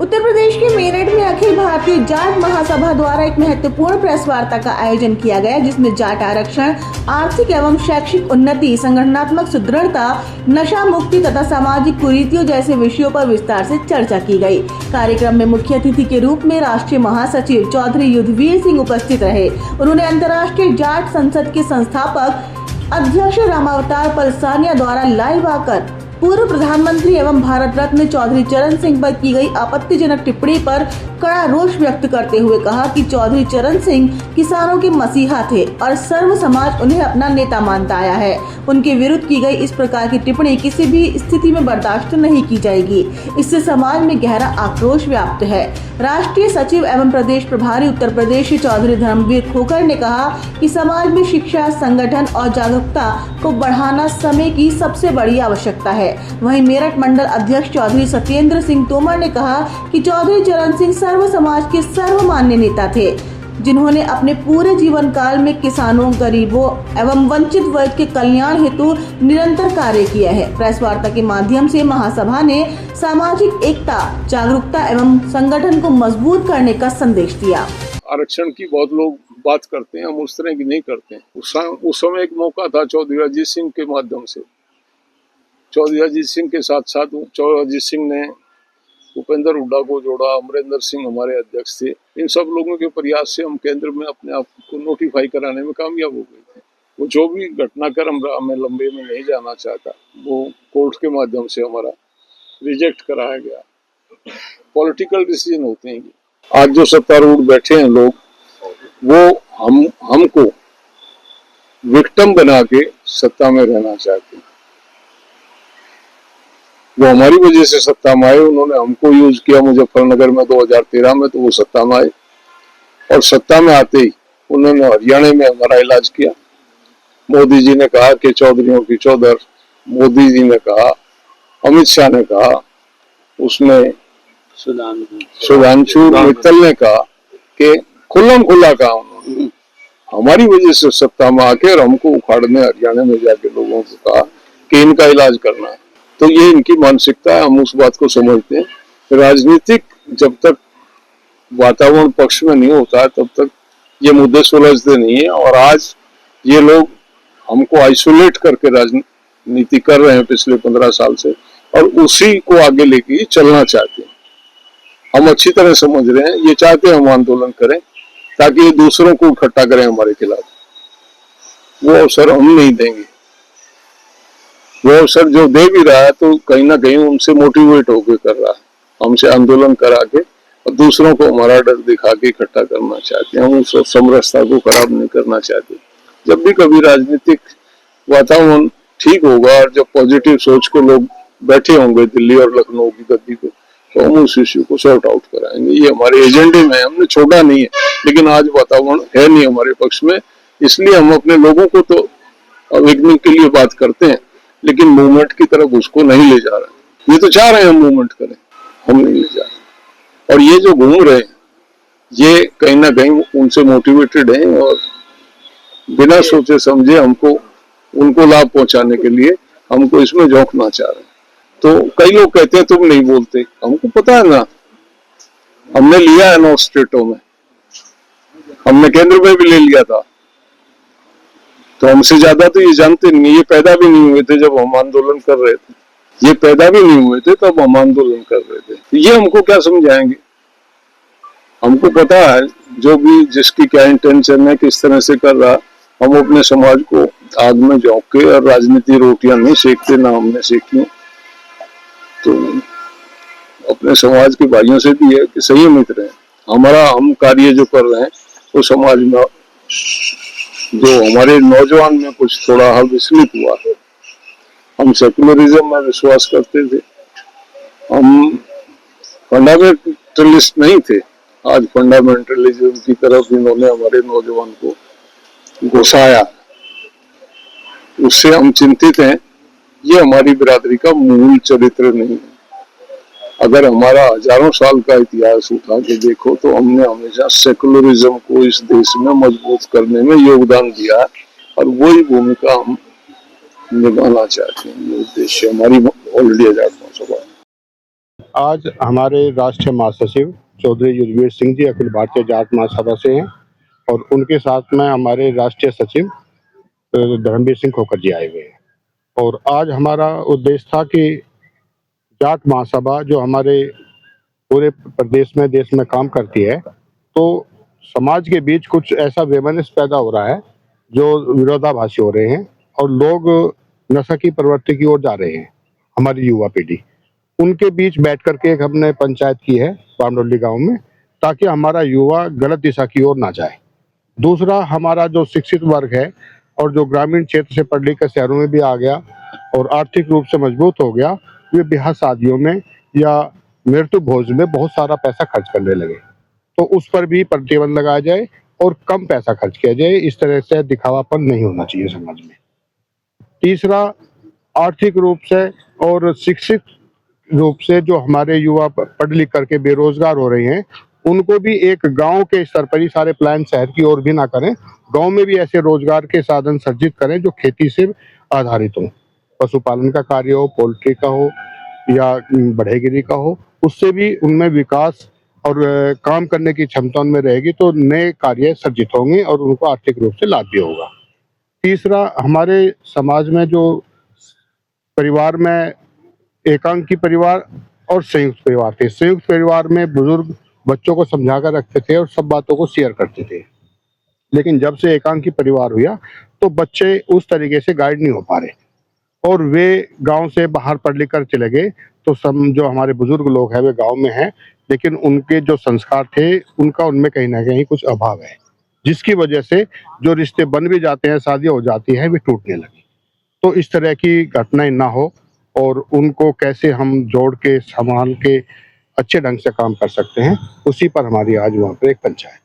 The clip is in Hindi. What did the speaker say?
उत्तर प्रदेश के मेरठ में अखिल भारतीय जाट महासभा द्वारा एक महत्वपूर्ण प्रेस वार्ता का आयोजन किया गया, जिसमें जाट आरक्षण, आर्थिक एवं शैक्षिक उन्नति, संगठनात्मक सुदृढ़ता, नशा मुक्ति तथा सामाजिक कुरीतियों जैसे विषयों पर विस्तार से चर्चा की गई। कार्यक्रम में मुख्य अतिथि के रूप में राष्ट्रीय महासचिव चौधरी युद्धवीर सिंह उपस्थित रहे। उन्होंने अंतर्राष्ट्रीय जाट संसद के संस्थापक अध्यक्ष रामावतार पलसानिया द्वारा लाइव आकर पूर्व प्रधानमंत्री एवं भारत रत्न चौधरी चरण सिंह पर की गई आपत्तिजनक टिप्पणी पर कड़ा रोष व्यक्त करते हुए कहा कि चौधरी चरण सिंह किसानों के मसीहा थे और सर्व समाज उन्हें अपना नेता मानता आया है। उनके विरुद्ध की गई इस प्रकार की टिप्पणी किसी भी स्थिति में बर्दाश्त नहीं की जाएगी। इससे समाज में गहरा आक्रोश व्याप्त है। राष्ट्रीय सचिव एवं प्रदेश प्रभारी उत्तर प्रदेश चौधरी धर्मवीर खोखर ने कहा कि समाज में शिक्षा, संगठन और जागरूकता को बढ़ाना समय की सबसे बड़ी आवश्यकता है। वहीं मेरठ मंडल अध्यक्ष चौधरी सत्येंद्र सिंह तोमर ने कहा कि चौधरी चरण सिंह सर्व समाज के सर्वमान्य नेता थे, जिन्होंने अपने पूरे जीवन काल में किसानों, गरीबों एवं वंचित वर्ग के कल्याण हेतु निरंतर कार्य किया है। प्रेस वार्ता के माध्यम से महासभा ने सामाजिक एकता, जागरूकता एवं संगठन को मजबूत करने का संदेश दिया। आरक्षण की बहुत लोग बात करते हैं, हम उस तरह की नहीं करते हैं। उस समय एक मौका था चौधरी अजीत सिंह के माध्यम से। चौधरी अजीत सिंह के साथ साथ चौधरी अजीत सिंह ने भूपेंद्र हुड्डा को जोड़ा, अमरिंदर सिंह हमारे अध्यक्ष थे। इन सब लोगों के प्रयास से हम केंद्र में अपने आप को नोटिफाई कराने में कामयाब हो गए थे। वो जो भी घटनाक्रम रहा, मैं लंबे में नहीं जाना चाहता, वो कोर्ट के माध्यम से हमारा रिजेक्ट कराया गया। पॉलिटिकल डिसीजन होते हैं। आज जो सत्तारूढ़ बैठे हैं लोग, वो हमको विक्टिम बना के सत्ता में रहना चाहते हैं। वो हमारी वजह से सत्ता में आए, उन्होंने हमको यूज किया मुजफ्फरनगर में 2013 में, तो वो सत्ता में आए और सत्ता में आते ही उन्होंने हरियाणा में हमारा इलाज किया। मोदी जी ने कहा कि चौधरियों की चौधर, मोदी जी ने कहा, अमित शाह ने कहा, उसमें सुधांशु मित्तल ने कहा कि खुल्लम खुल्ला कहा उन्होंने हमारी वजह से सत्ता में आके और हमको उखाड़ने हरियाणा में जाके लोगों को कहा कि इनका इलाज करना है। तो ये इनकी मानसिकता है, हम उस बात को समझते हैं। राजनीतिक जब तक वातावरण पक्ष में नहीं होता है तब तक ये मुद्दे सुलझते नहीं है। और आज ये लोग हमको आइसोलेट करके राजनीति कर रहे हैं पिछले 15 साल से, और उसी को आगे लेके चलना चाहते हैं। हम अच्छी तरह समझ रहे हैं, ये चाहते हैं हम आंदोलन करें ताकि ये दूसरों को इकट्ठा करें हमारे खिलाफ। वो अवसर हम नहीं देंगे। वो अवसर जो दे भी रहा है तो कहीं ना कहीं उनसे मोटिवेट होकर कर रहा है, हमसे आंदोलन करा के और दूसरों को हमारा डर दिखा के इकट्ठा करना चाहते हैं। हम उस समरसता को खराब नहीं करना चाहते। जब भी कभी राजनीतिक वातावरण ठीक होगा और जब पॉजिटिव सोच के लोग बैठे होंगे दिल्ली और लखनऊ की गद्दी पे, तो हम उस इश्यू को सॉर्ट आउट कराएंगे। ये हमारे एजेंडे में है, हमने छोड़ा नहीं है, लेकिन आज वातावरण है नहीं हमारे पक्ष में, इसलिए हम अपने लोगों को तो अवेकनिंग के लिए बात करते हैं, लेकिन मूवमेंट की तरफ उसको नहीं ले जा रहे। ये तो चाह रहे हैं हम मूवमेंट करें, हम नहीं ले जा रहे। और ये जो घूम रहे हैं, ये कहीं ना कहीं उनसे मोटिवेटेड हैं और बिना सोचे समझे हमको, उनको लाभ पहुंचाने के लिए हमको इसमें झोंकना चाह रहे हैं। तो कई लोग कहते हैं तुम नहीं बोलते, हमको पता है ना, हमने लिया है 9 स्टेटों में, हमने केंद्र में भी ले लिया था। तो हमसे ज्यादा तो ये जानते नहीं, ये पैदा भी नहीं हुए थे जब हम आंदोलन कर रहे थे, ये पैदा भी नहीं हुए थे तब हम आंदोलन कर रहे थे। तो ये हमको क्या समझाएंगे? हमको पता है जो भी जिसकी क्या इंटेंशन है, किस तरह से कर रहा। हम अपने समाज को आग में झोंक के और राजनीति रोटियां नहीं सेकते, ना हमने सेकी। तो अपने समाज के भाइयों से भी है कि संयमित रहे। हम कार्य जो कर रहे हैं वो समाज में, जो हमारे नौजवान में कुछ थोड़ा विचलित हुआ है। हम सेकुलरिज्म में विश्वास करते थे, हम फंडामेंटलिस्ट नहीं थे। आज फंडामेंटलिज्म की तरफ इन्होंने हमारे नौजवान को घुसाया, उससे हम चिंतित हैं। ये हमारी बिरादरी का मूल चरित्र नहीं है। अगर हमारा हजारों साल का इतिहास उठा के देखो तो हमने हमेशा सेकुलरिज्म को इस देश में मजबूत करने में योगदान दिया है, और वही भूमिका हम निभाना चाहते हैं। ये उद्देश्य हमारी ऑलरेडी आजाद महासभा। आज हमारे राष्ट्रीय महासचिव चौधरी युद्धवीर सिंह जी अखिल भारतीय जाट महासभा से हैं और उनके साथ में हमारे राष्ट्रीय सचिव धर्मवीर सिंह खोखर जी आए हुए हैं। और आज हमारा उद्देश्य था कि जाट महासभा जो हमारे पूरे प्रदेश में देश में काम करती है, तो समाज के बीच कुछ ऐसा वैमनस्य पैदा हो रहा है जो विरोधाभासी हो रहे हैं और लोग नशा की प्रवृत्ति की ओर जा रहे हैं। हमारी युवा पीढ़ी उनके बीच बैठ करके एक हमने पंचायत की है बामडोली गांव में, ताकि हमारा युवा गलत दिशा की ओर ना जाए। दूसरा, हमारा जो शिक्षित वर्ग है और जो ग्रामीण क्षेत्र से पढ़ लिख कर शहरों में भी आ गया और आर्थिक रूप से मजबूत हो गया, वे ब्याह शादियों में या मृत्यु भोज में बहुत सारा पैसा खर्च करने लगे। तो उस पर भी प्रतिबंध लगाया जाए और कम पैसा खर्च किया जाए। इस तरह से दिखावापन नहीं होना चाहिए समाज में। तीसरा, आर्थिक रूप से और शिक्षित रूप से जो हमारे युवा पढ़ लिख करके बेरोजगार हो रहे हैं, उनको भी एक गांव के स्तर पर ही सारे प्लान शहर की ओर भी ना करें, गांव में भी ऐसे रोजगार के साधन सर्जित करें जो खेती से आधारित हो, पशुपालन का कार्य हो, पोल्ट्री का हो या बढ़ेगिरी का हो। उससे भी उनमें विकास और काम करने की क्षमता उनमें रहेगी, तो नए कार्य सर्जित होंगे और उनको आर्थिक रूप से लाभ भी होगा। तीसरा, हमारे समाज में जो परिवार में एकांकी परिवार और संयुक्त परिवार थे। संयुक्त परिवार में बुजुर्ग बच्चों को समझा कर रखते थे और सब बातों को शेयर करते थे, लेकिन जब से एकांकी परिवार हुआ तो बच्चे उस तरीके से गाइड नहीं हो पा रहे और वे गांव से बाहर पढ़ लिख कर चले गए। तो जो हमारे बुजुर्ग लोग हैं वे गांव में हैं, लेकिन उनके जो संस्कार थे उनका उनमें कहीं ना कहीं कुछ अभाव है, जिसकी वजह से जो रिश्ते बन भी जाते हैं, शादियां हो जाती हैं, वे टूटने लगी। तो इस तरह की घटनाएं ना हो और उनको कैसे हम जोड़ के संभाल के अच्छे ढंग से काम कर सकते हैं, उसी पर हमारी आज वहाँ पर एक पंचायत।